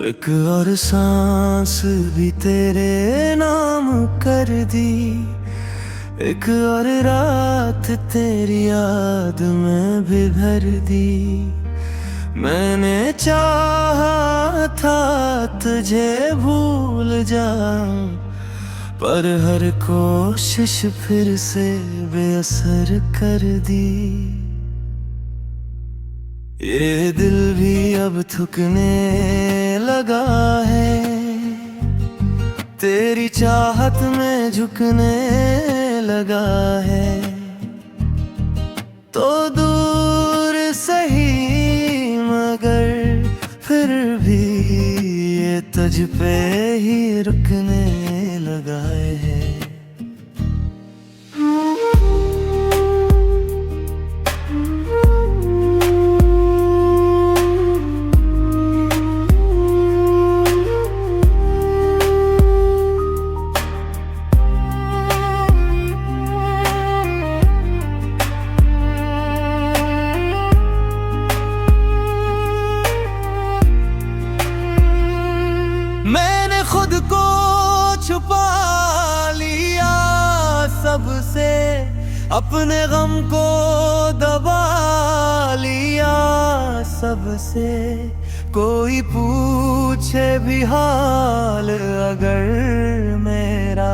एक और सांस भी तेरे नाम कर दी। एक और रात तेरी याद में भी भर दी। मैंने चाहा था तुझे भूल जाऊं, पर हर कोशिश फिर से बेअसर कर दी। ये दिल भी अब थकने लगा है, तेरी चाहत में झुकने लगा है। तो दूर सही मगर फिर भी ये तुझ पे ही रुकने लगा है। मैंने खुद को छुपा लिया सबसे, अपने गम को दबा लिया सबसे। कोई पूछे भी हाल अगर मेरा,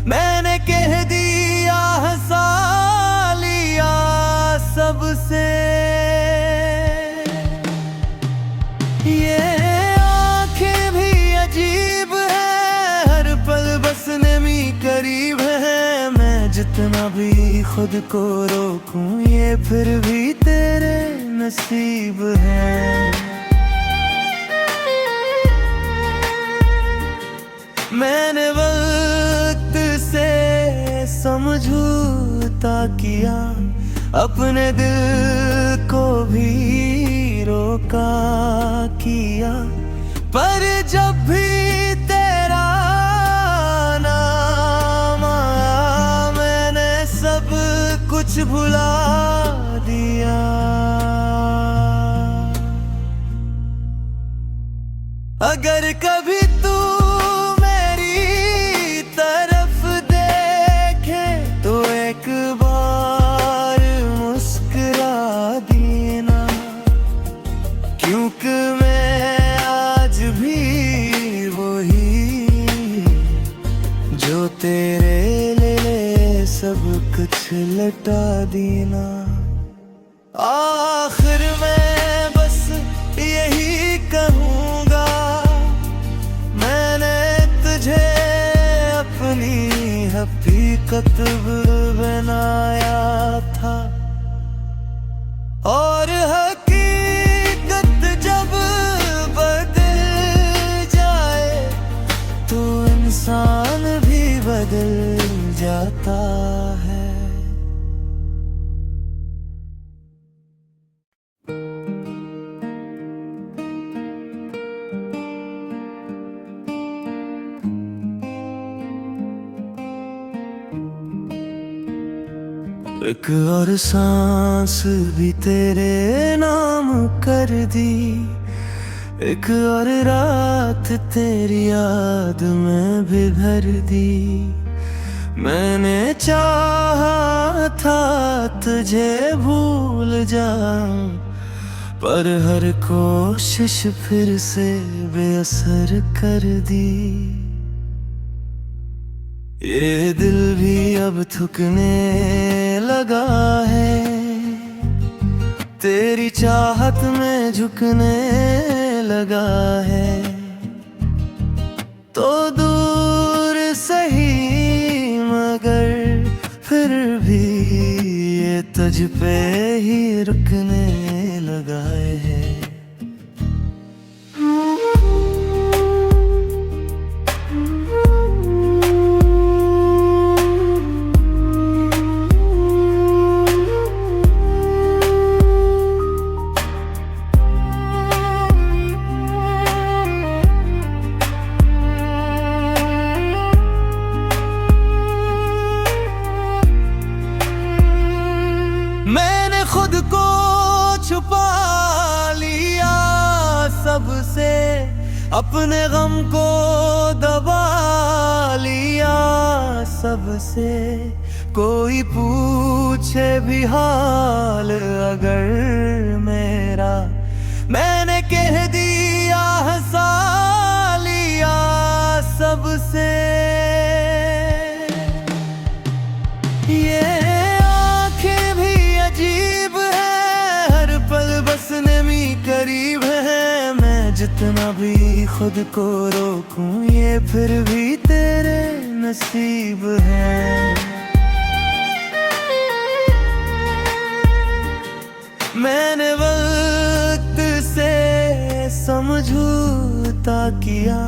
मैंने कह दिया हंसा लिया सबसे। ये अजीब है, हर पल बस नमी करीब है। मैं जितना भी खुद को रोकूं, ये फिर भी तेरे नसीब है। मैंने वक्त से समझौता किया, अपने दिल को भी रोका किया। पर जब भी तेरा नाम आया, मैंने सब कुछ भुला दिया। अगर कभी तू मेरी तरफ देखे, तो एक बार मुस्कुरा देना, क्योंकि तेरे लिए सब कुछ लटा देना। आखिर में बस यही कहूँगा, मैंने तुझे अपनी हकीकत बनाया था। और हकीकत जब बदल जाए, तो इंसान बदल जाता है। एक और सांस भी तेरे नाम कर दी। एक और रात तेरी याद में भी भर दी। मैंने चाहा था तुझे भूल जाऊं, पर हर कोशिश फिर से बेअसर कर दी। ये दिल भी अब थकने लगा है, तेरी चाहत में झुकने लगा है। तो दूर सही मगर फिर भी ये तुझ पे ही रुकने लगा है। मैंने खुद को छुपा अपने गम को दबा लिया सबसे। कोई पूछे भी हाल अगर मेरा, मैंने कह दिया हंसा लिया सबसे। ये आंखें भी अजीब है, हर पल बस नमी करीब है। मैं जितना भी खुद को रोकूं ये फिर भी तेरे नसीब है। मैंने वक्त से समझौता किया,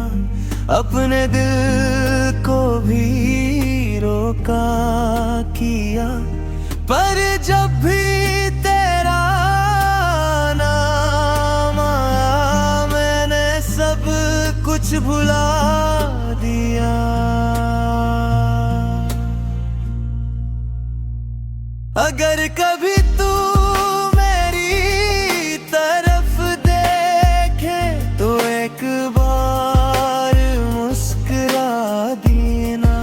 अपने दिल को भी रोका किया। पर जब भी तेरा नाम आया मैंने सब कुछ भुला दिया। अगर कभी तू मेरी तरफ देखे तो एक बार मुस्कुरा देना,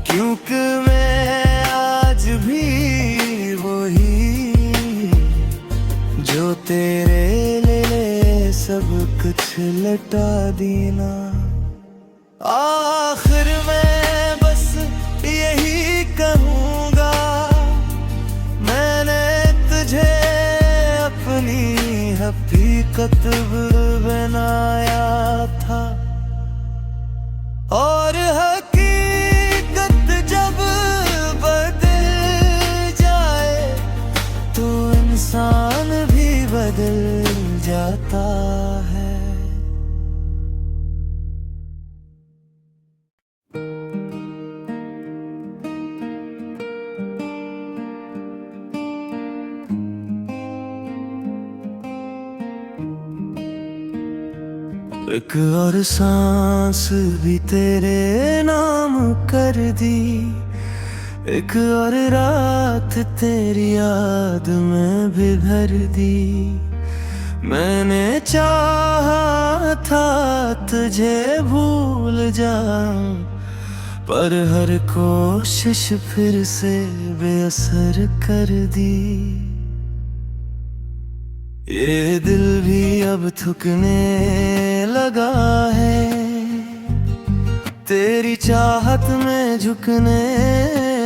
क्योंकि मैं आज भी वही जो तेरे लिए सब कुछ लौटा देना। आखिर में बस यही कहूँगा, मैंने तुझे अपनी हकीकत बनाया था। और हकीकत जब बदल जाए तो इंसान भी बदल जाता है। एक और सांस भी तेरे नाम कर दी, एक और रात तेरी याद में भी भर दी। मैंने चाहा था तुझे भूल जाऊं, पर हर कोशिश फिर से बेअसर कर दी। ये दिल भी अब थकने लगा है, तेरी चाहत में झुकने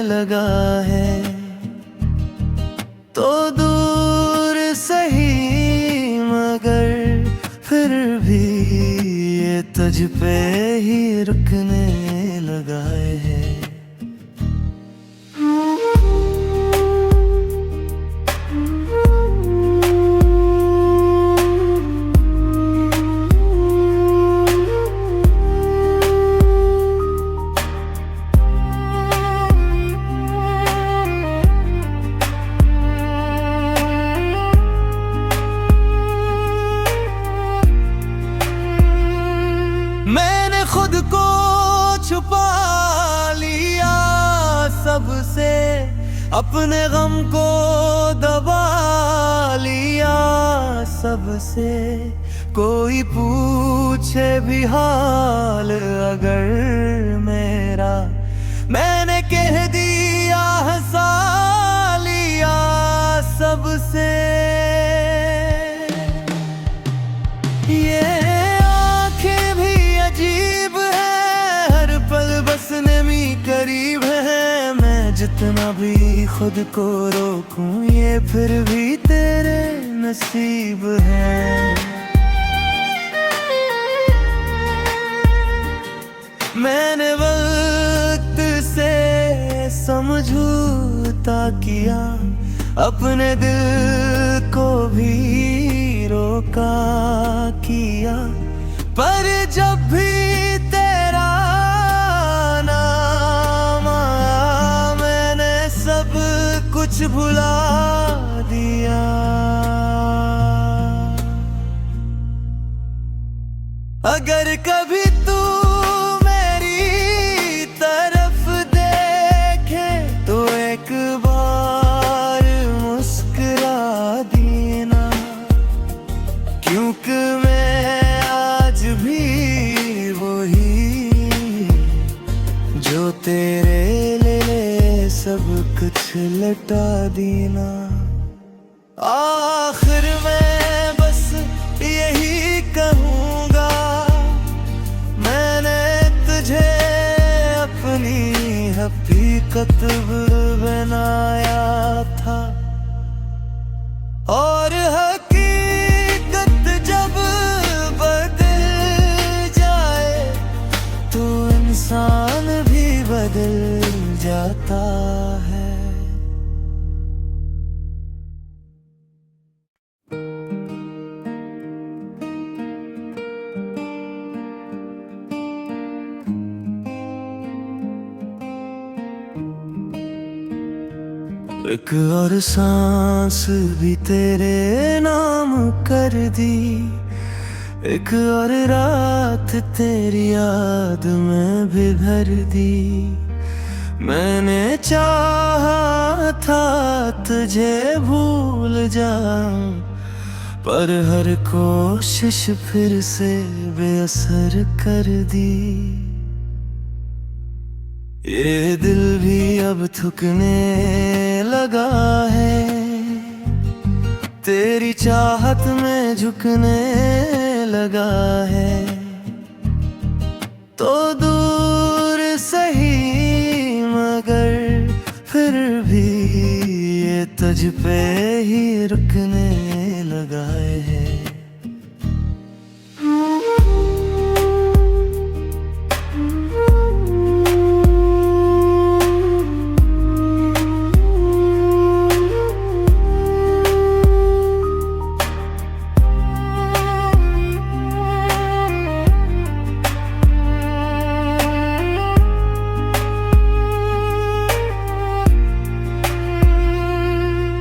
लगा है। तो दूर सही मगर फिर भी ये तुझ पे ही रुकने लगा है। मैंने खुद को छुपा लिया सबसे, अपने गम को दबा लिया सबसे। कोई पूछे भी हाल अगर मेरा, मैंने कह दिया हंसा लिया सबसे। ये करीब है, मैं जितना भी खुद को रोकूं ये फिर भी तेरे नसीब है। मैंने वक्त से समझौता किया, अपने दिल को भी रोका किया। पर जब भी तेरा नाम आया मैंने सब कुछ भुला दिया। अगर कभी तू मेरी तरफ देखे तो एक बार मुस्कुरा देना, क्योंकि मैं आज कुछ लटा दीना। आखिर मैं बस यही कहूँगा, मैंने तुझे अपनी हकीकत बनाया था। और हकीकत जब बदल जाए तो इंसान भी बदल जाता है। एक और सांस भी तेरे नाम कर दी, एक और रात तेरी याद में भी भर दी। मैंने चाहा था तुझे भूल जाऊं, पर हर कोशिश फिर से बेअसर कर दी। ये दिल भी अब थकने लगा है, तेरी चाहत में झुकने लगा है। तो दूर सही मगर फिर भी ये तुझ पे ही रुकने लगा है।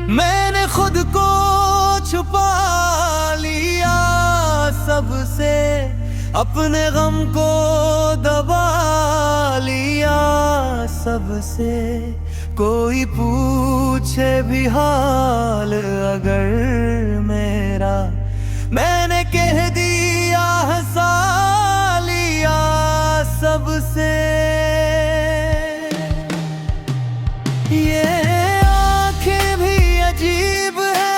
मैंने खुद को छुपा लिया सबसे, अपने गम को दबा लिया सबसे। कोई पूछे भी हाल अगर मेरा, मैंने कह दिया हंसा लिया सबसे। ये अजीब है,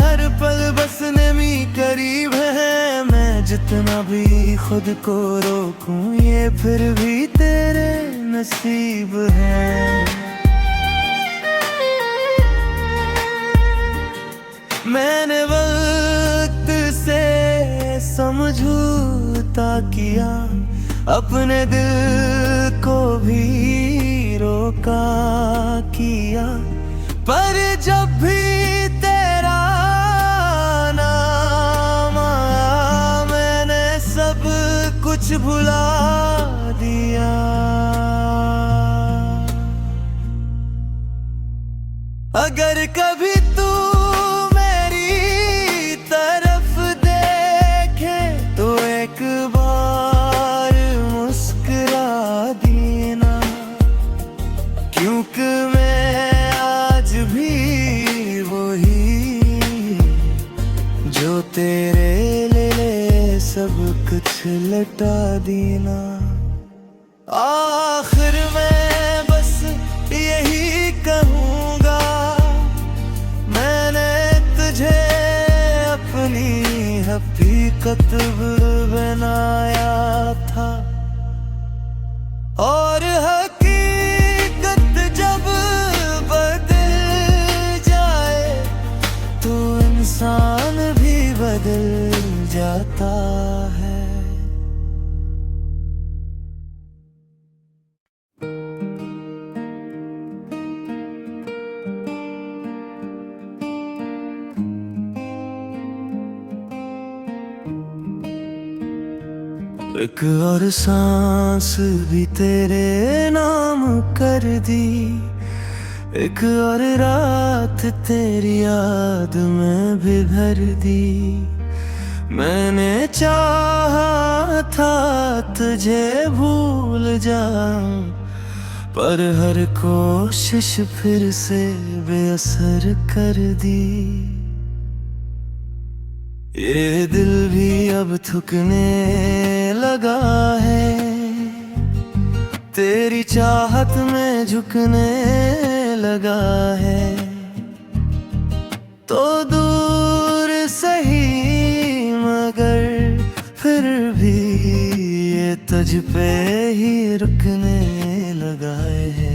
हर पल बस नमी करीब है। मैं जितना भी खुद को रोकूं ये फिर भी तेरे नसीब है। मैंने वक्त से समझौता किया, अपने दिल को भी रोका किया। पर जब भी तेरा नाम आया मैंने सब कुछ भुला दिया। अगर कभी तू मेरी तरफ देखे तो एक बार मुस्कुरा देना, क्योंकि तेरे लिए सब कुछ लटा देना। आखिर मैं बस यही कहूँगा, मैंने तुझे अपनी हकीकत बनाया था। और हकीकत जब बदल जाए तो इंसान भी बदल जाता है। एक और सांस भी तेरे नाम कर दी, एक और रात तेरी याद में भी भर दी। मैंने चाहा था तुझे भूल जाऊं, पर हर कोशिश फिर से बेअसर कर दी। ये दिल भी अब थकने लगा है, तेरी चाहत में झुकने लगा है। तो दूर सही मगर फिर भी ये तुझ पे ही रुकने लगा है।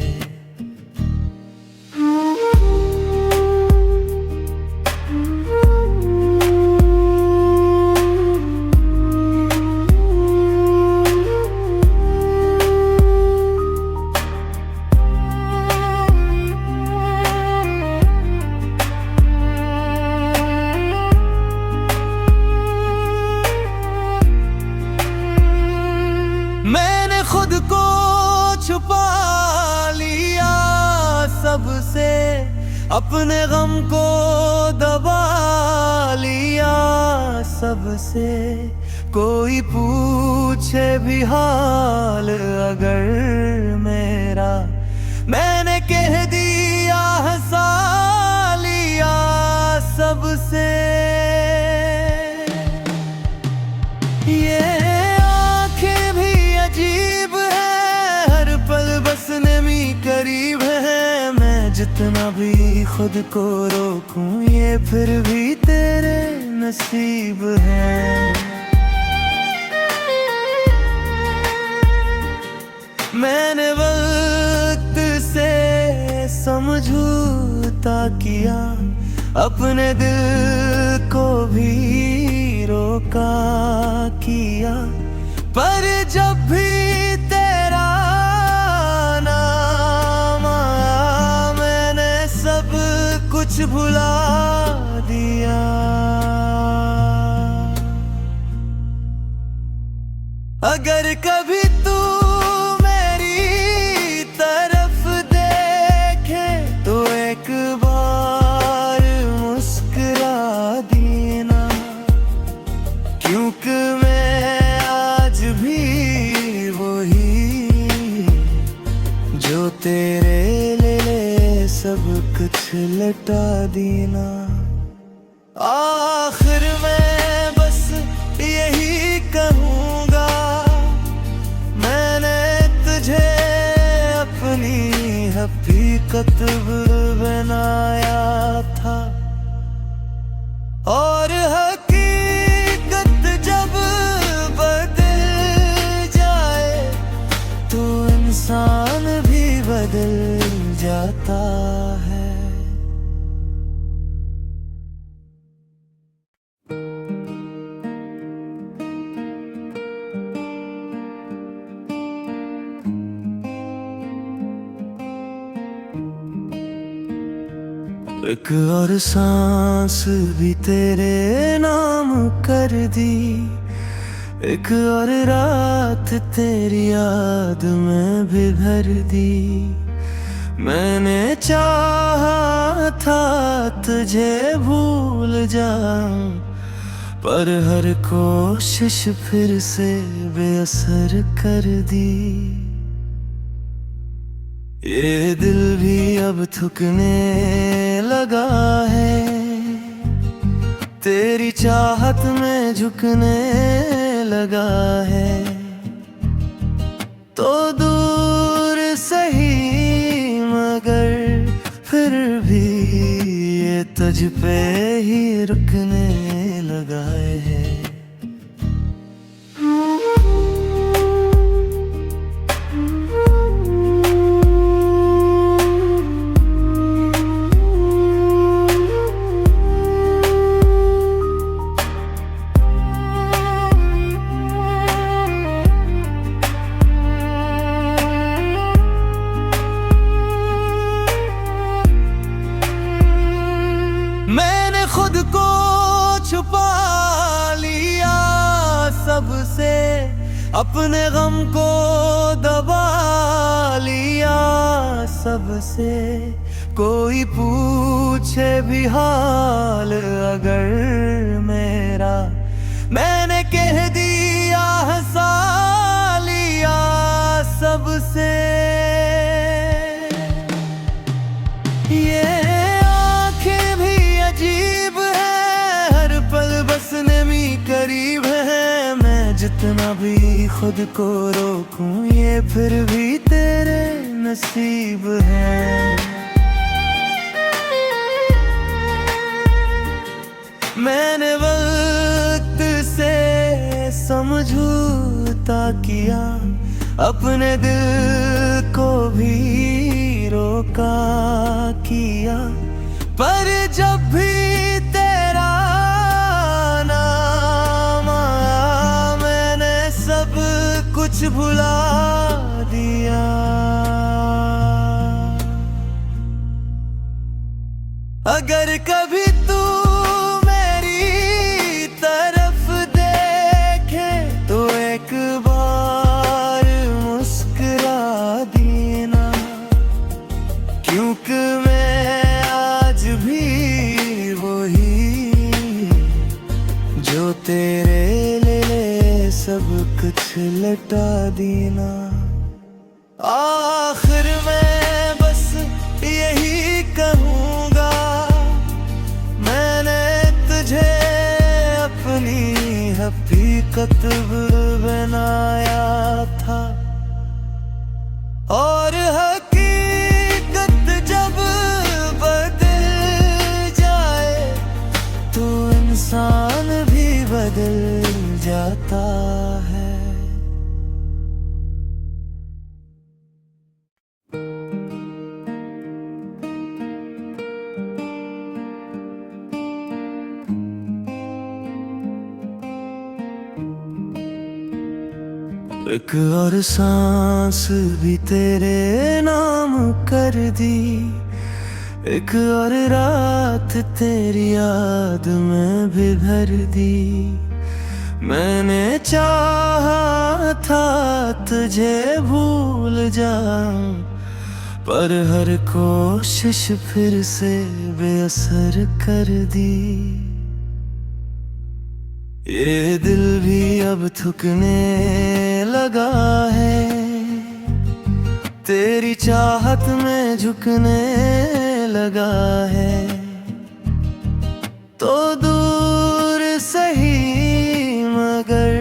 मैंने खुद को छुपा लिया सबसे, अपने गम को दबा लिया सबसे। कोई पूछे भी हाल अगर मेरा, मैंने कह दिया हंसा लिया सबसे। ये करीब है, मैं जितना भी खुद को रोकूं ये फिर भी तेरे नसीब है। मैंने वक्त से समझौता किया, अपने दिल को भी रोका किया, पर जब भी तेरा कुछ भुला दिया। अगर कभी तू मेरी तरफ देखे तो एक बार मुस्कुरा देना, क्योंकि मैं आज भी वही जो तेरे सब कुछ लटा देना। आखिर मैं बस यही कहूँगा, मैंने तुझे अपनी हकीकत बनाया था, और हकीकत जब बदल जाए तो इंसान भी बदल जाता है। एक और सांस भी तेरे नाम कर दी, एक और रात तेरी याद में भी भर दी। मैंने चाहा था तुझे भूल जाऊं, पर हर कोशिश फिर से बेअसर कर दी। ये दिल भी अब थकने लगा है, तेरी चाहत में झुकने लगा है। तो दूर सही मगर फिर भी ये तुझ पे ही रुकने लगा है। मैंने खुद को छुपा लिया सबसे, अपने गम को दबा लिया सबसे। कोई पूछे भी हाल अगर मेरा, मैंने कह दिया हंसा लिया सबसे। ये करीब है, मैं जितना भी खुद को रोकूं ये फिर भी तेरे नसीब है। मैंने वक्त से समझौता किया, अपने दिल को भी रोका किया, पर जब भी तेरा नाम आया मैंने सब कुछ भुला दिया। अगर कभी तू मेरी तरफ देखे तो एक बार मुस्कुरा देना, क्योंकि मैं आज भी वही जो तेरे लिए सब कुछ लटा देना। आखिर में बस यही कहूँगा, मैंने तुझे अपनी हकीकत बनाया था, और हकीकत जब बदल जाए तो इंसान भी बदल जाता है। एक और सांस भी तेरे नाम कर दी, एक और रात तेरी याद में भी भर दी। मैंने चाहा था तुझे भूल जाऊं, पर हर कोशिश फिर से बेअसर कर दी। ये दिल भी अब थकने लगा है, तेरी चाहत में झुकने लगा है। तो दूर सही मगर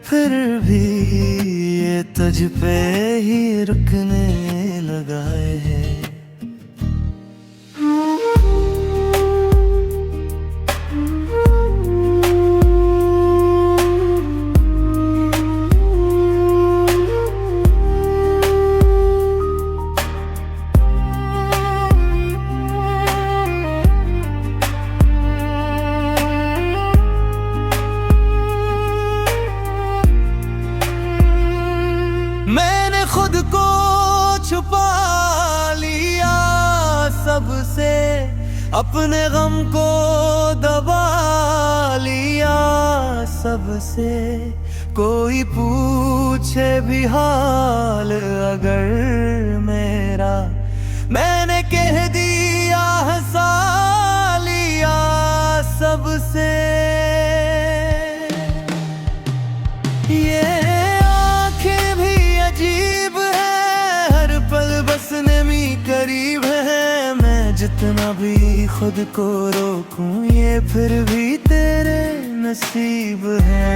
फिर भी ये तुझ पे ही रुकने लगा है। मैंने खुद को छुपा लिया सबसे, अपने गम को दबा लिया सबसे। कोई पूछे भी हाल अगर मेरा, मैंने कह दिया हंसा लिया सबसे। ये अजीब है, हर पल बस नमी करीब है। मैं जितना भी खुद को रोकूं ये फिर भी तेरे नसीब है।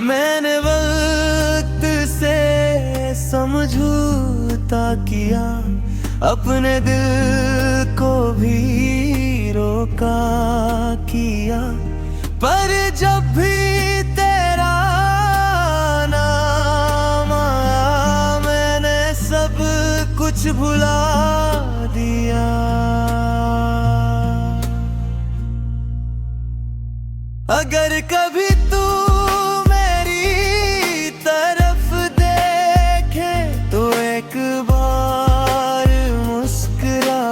मैंने वक्त से समझौता किया, अपने दिल को भी रोका किया, पर जब भी तेरा नाम आया मैंने सब कुछ भुला दिया। अगर कभी तू मेरी तरफ देखे तो एक बार मुस्कुरा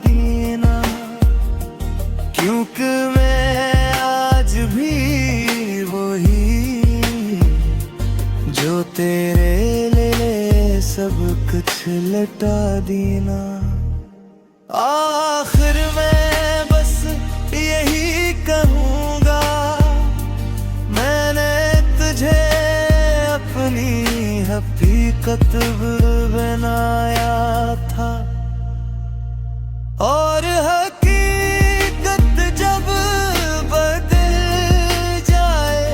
देना, क्योंकि तेरे लिए सब कुछ लटा देना। आखिर में बस यही कहूँगा, मैंने तुझे अपनी हकीकत बनाया था, और हकीकत जब बदल जाए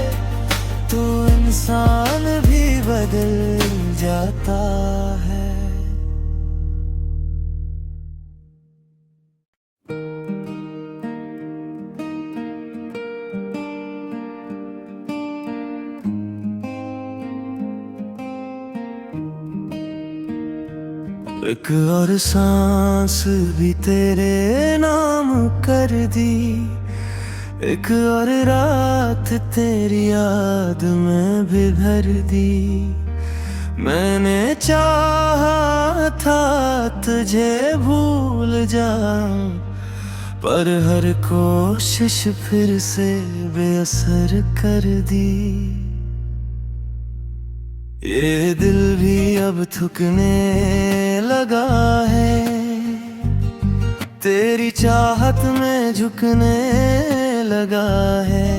तो इंसान भी बदल जाता है। एक और सांस भी तेरे नाम कर दी, एक और रात तेरी याद में भी भर दी। मैंने चाहा था तुझे भूल जाऊं, पर हर कोशिश फिर से बेअसर कर दी। ये दिल भी अब थकने लगा है, तेरी चाहत में झुकने लगा है।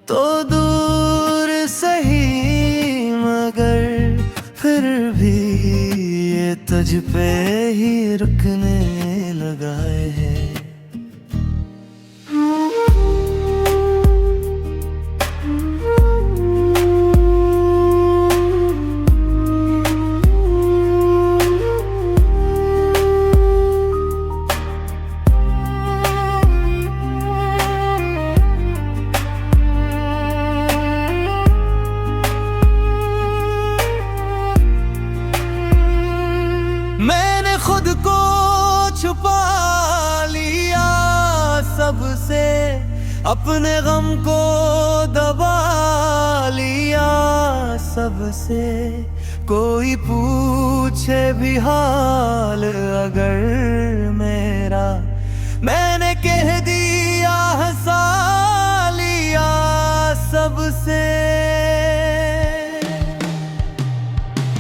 तो दूर सही मगर फिर भी ये तुझ पे ही रुकने लगा है। मैंने खुद को छुपा लिया सबसे, अपने गम को दबा लिया सबसे। कोई पूछे भी हाल अगर मेरा, मैंने कह दिया हंसा लिया सबसे।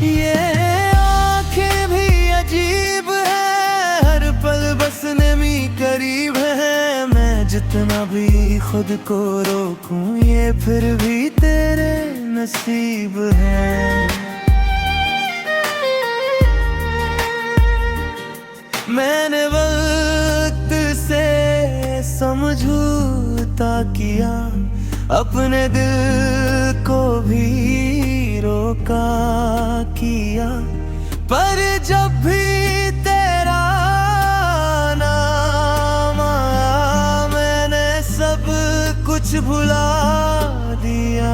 ये अजीब है, हर पल बस नमी करीब है। मैं जितना भी खुद को रोकूं, ये फिर भी तेरे नसीब है। मैंने वक्त से समझौता किया, अपने दिल को भी रोका किया। पर जब भी तेरा नाम आया, मैंने सब कुछ भुला दिया।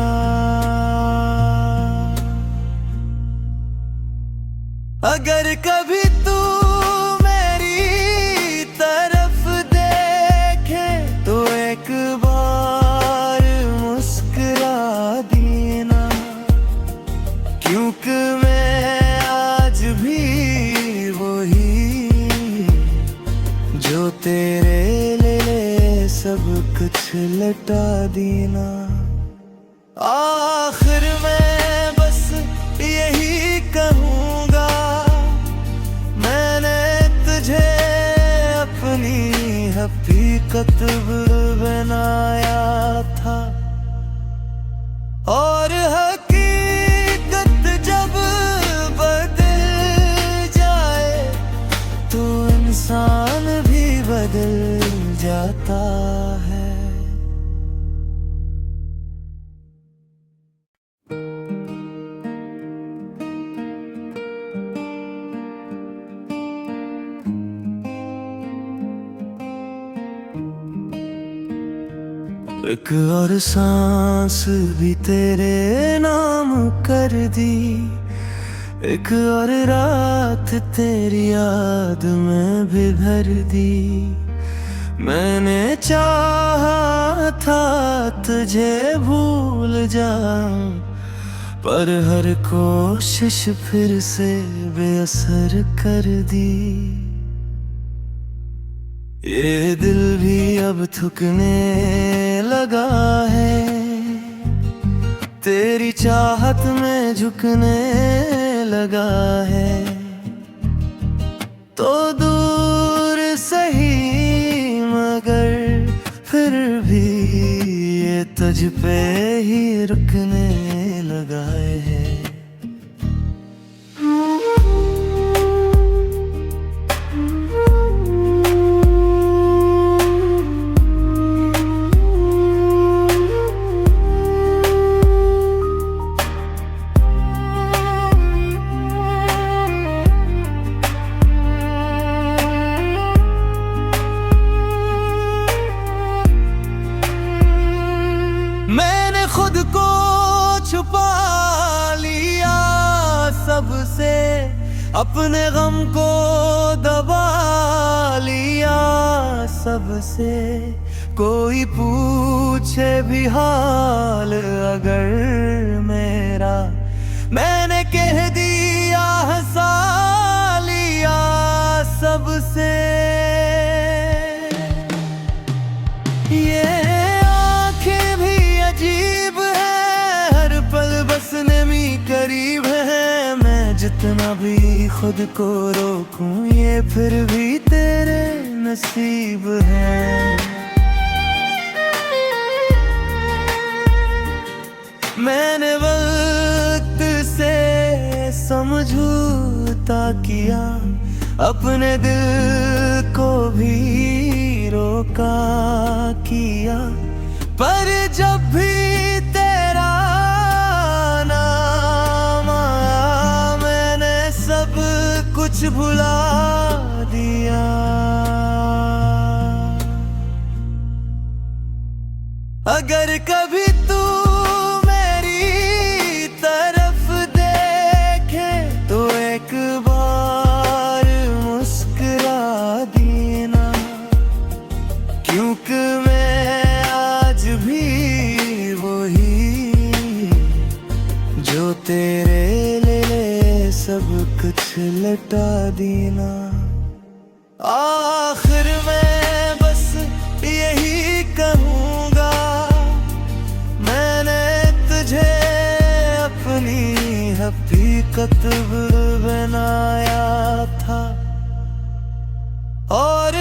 अगर कभी तू मेरी तरफ देखे, तो एक बार मुस्कुरा देना, क्योंकि तेरे लिए सब कुछ लटा देना। आखिर मैं बस यही कहूँगा, मैंने तुझे अपनी हकीकत बनाया था। और हकीकत जब बदल जाए, तो इंसान भी बदल जाता है। एक और सांस भी तेरे नाम कर दी, एक और रात तेरी याद में भी भर दी। मैंने चाहा था तुझे भूल जाऊं, पर हर कोशिश फिर से बेअसर कर दी। ये दिल भी अब थकने लगा है, तेरी चाहत में झुकने लगा है। तो दूर सही मगर फिर भी ये तुझ पे ही रुकने लगा है। मैंने खुद को छुपा लिया सबसे, अपने गम को दबा लिया सबसे। कोई पूछे भी हाल अगर मेरा, मैंने कह दिया हंसा लिया सबसे। ये आंखें भी अजीब है, हर पल बस नमी करीब है। मैं जितना भी खुद को रोकूं ये फिर भी तेरे नसीब है। मैंने वक्त से समझौता किया, अपने दिल को भी रोका किया। पर जब भी तेरा नाम आया मैंने सब कुछ भुला दिया। अगर कभी तू क्योंकि मैं आज भी वही जो तेरे लिए सब कुछ लटा देना। आखिर मैं बस यही कहूँगा, मैंने तुझे अपनी हकीकत बनाया था। और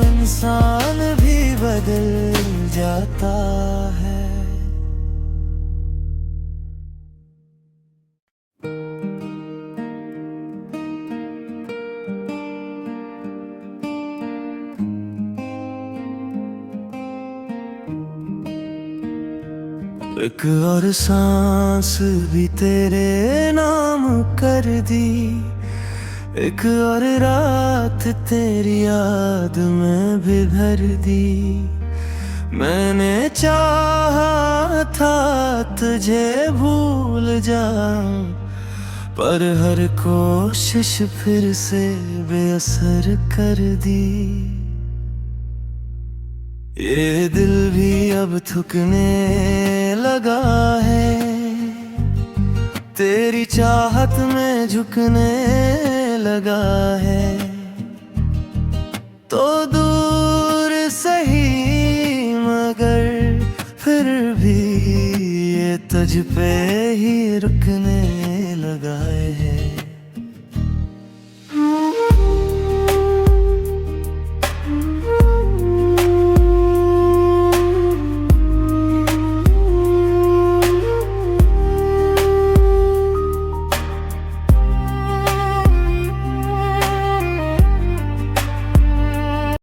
इंसान भी बदल जाता है। एक और सांस भी तेरे नाम कर दी, एक और रात तेरी याद में भी भर दी। मैंने चाहा था तुझे भूल जाऊं, पर हर कोशिश फिर से बेअसर कर दी। ये दिल भी अब थकने लगा है, तेरी चाहत में झुकने लगा है। तो दूर सही मगर फिर भी ये तुझ पे ही रुकने लगा है।